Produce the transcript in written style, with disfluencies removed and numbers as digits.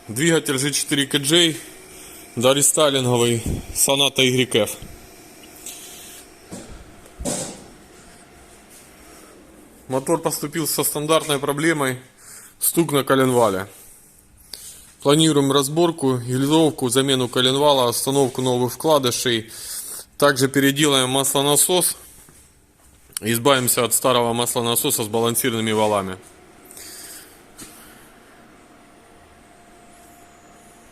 Двигатель G4 KJ, дорестайлинговый Sonata YF. Мотор поступил со стандартной проблемой стук на коленвале. Планируем разборку, гильзовку, замену коленвала, установку новых вкладышей. Также переделаем маслонасос. Избавимся от старого маслонасоса с балансированными валами.